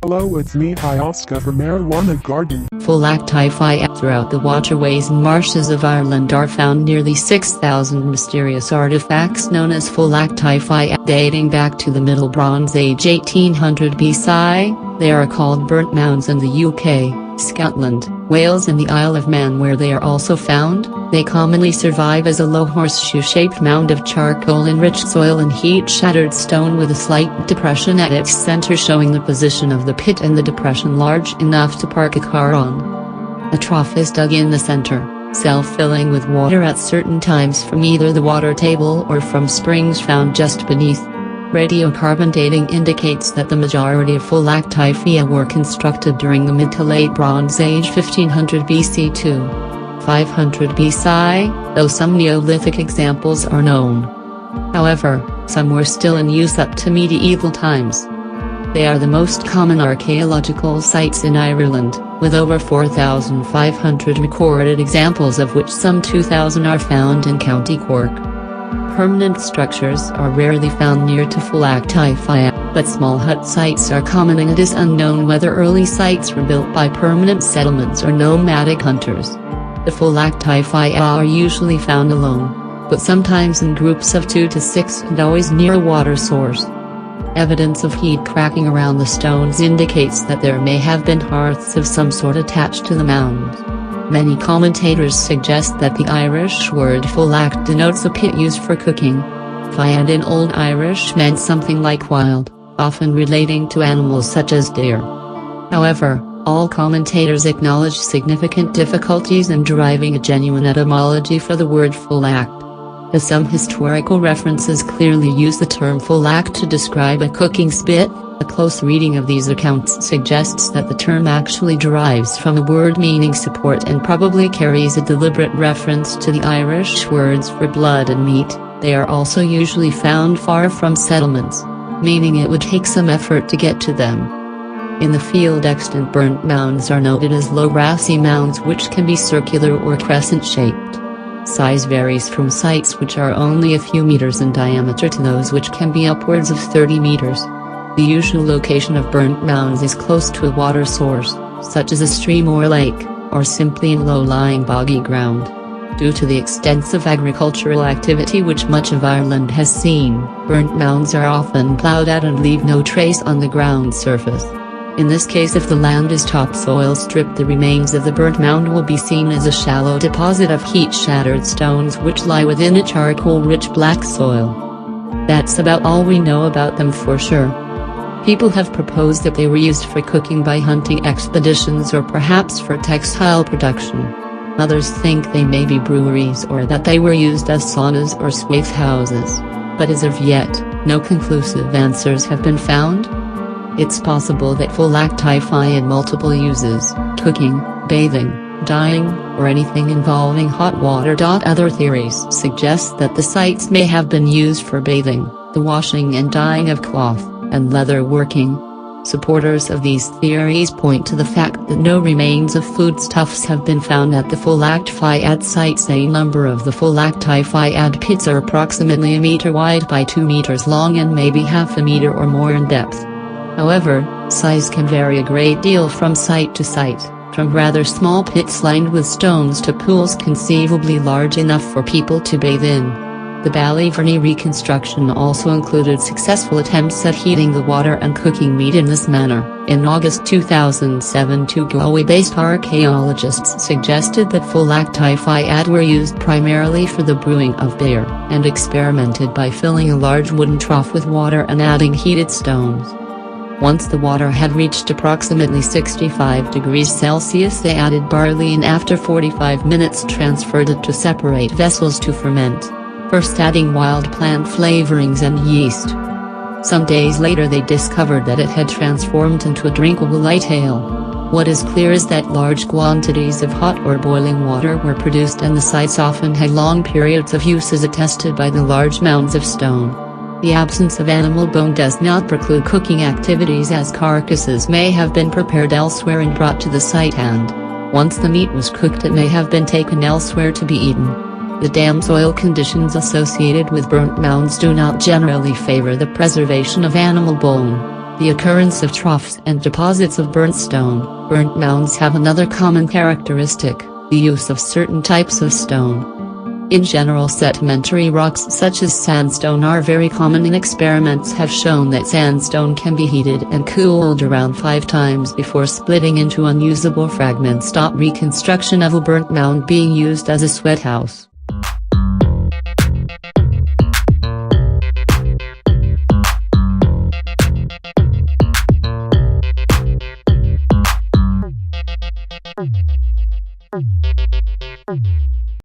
Hello, it's me, Ayahuasca from Marijuana Garden. Fulachtai Fia. Throughout the waterways and marshes of Ireland are found nearly 6,000 mysterious artifacts known as Fulachtai Fia, dating back to the Middle Bronze Age 1800 BC. They are called burnt mounds in the UK, Scotland, Wales and the Isle of Man, where they are also found. They commonly survive as a low horseshoe-shaped mound of charcoal-enriched soil and heat-shattered stone with a slight depression at its center showing the position of the pit and the depression large enough to park a car on. A trough is dug in the center, self-filling with water at certain times from either the water table or from springs found just beneath. Radiocarbon dating indicates that the majority of Fulachtai Fia were constructed during the mid to late Bronze Age 1500 BC to 500 BC, though some Neolithic examples are known. However, some were still in use up to medieval times. They are the most common archaeological sites in Ireland, with over 4,500 recorded examples, of which some 2,000 are found in County Cork. Permanent structures are rarely found near to Fulachtai Fia, but small hut sites are common, and it is unknown whether early sites were built by permanent settlements or nomadic hunters. The Fulachtai Fia are usually found alone, but sometimes in groups of 2 to 6 and always near a water source. Evidence of heat cracking around the stones indicates that there may have been hearths of some sort attached to the mound. Many commentators suggest that the Irish word fulacht denotes a pit used for cooking. Fiadh in Old Irish meant something like wild, often relating to animals such as deer. However, all commentators acknowledge significant difficulties in deriving a genuine etymology for the word fulacht, as some historical references clearly use the term fulacht to describe a cooking spit. A close reading of these accounts suggests that the term actually derives from a word meaning support and probably carries a deliberate reference to the Irish words for blood and meat. They are also usually found far from settlements, meaning it would take some effort to get to them. In the field, extant burnt mounds are noted as low grassy mounds which can be circular or crescent-shaped. Size varies from sites which are only a few meters in diameter to those which can be upwards of 30 meters. The usual location of burnt mounds is close to a water source, such as a stream or lake, or simply in low-lying boggy ground. Due to the extensive agricultural activity which much of Ireland has seen, burnt mounds are often ploughed at and leave no trace on the ground surface. In this case, if the land is topsoil stripped, the remains of the burnt mound will be seen as a shallow deposit of heat-shattered stones which lie within a charcoal-rich black soil. That's about all we know about them for sure. People have proposed that they were used for cooking by hunting expeditions or perhaps for textile production. Others think they may be breweries or that they were used as saunas or swath houses. But as of yet, no conclusive answers have been found. It's possible that Fulachtai Fia had multiple uses: cooking, bathing, dyeing, or anything involving hot water. Other theories suggest that the sites may have been used for bathing, the washing and dyeing of cloth, and leather working. Supporters of these theories point to the fact that no remains of foodstuffs have been found at the Fulachtai Fia sites. A number of the Fulachtai Fia pits are approximately 1 meter wide by 2 meters long and maybe half a meter or more in depth. However, size can vary a great deal from site to site, from rather small pits lined with stones to pools conceivably large enough for people to bathe in. The Ballyferny reconstruction also included successful attempts at heating the water and cooking meat in this manner. In August 2007, 2 Galway-based archaeologists suggested that Fulachtai Fia were used primarily for the brewing of beer, and experimented by filling a large wooden trough with water and adding heated stones. Once the water had reached approximately 65 degrees Celsius, they added barley and after 45 minutes transferred it to separate vessels to ferment, first adding wild plant flavorings and yeast. Some days later they discovered that it had transformed into a drinkable light ale. What is clear is that large quantities of hot or boiling water were produced, and the sites often had long periods of use, as attested by the large mounds of stone. The absence of animal bone does not preclude cooking activities, as carcasses may have been prepared elsewhere and brought to the site, and once the meat was cooked it may have been taken elsewhere to be eaten. The damp soil conditions associated with burnt mounds do not generally favor the preservation of animal bone. The occurrence of troughs and deposits of burnt stone. Burnt mounds have another common characteristic, the use of certain types of stone. In general, sedimentary rocks such as sandstone are very common, and experiments have shown that sandstone can be heated and cooled around 5 times before splitting into unusable fragments. Reconstruction of a burnt mound being used as a sweat house.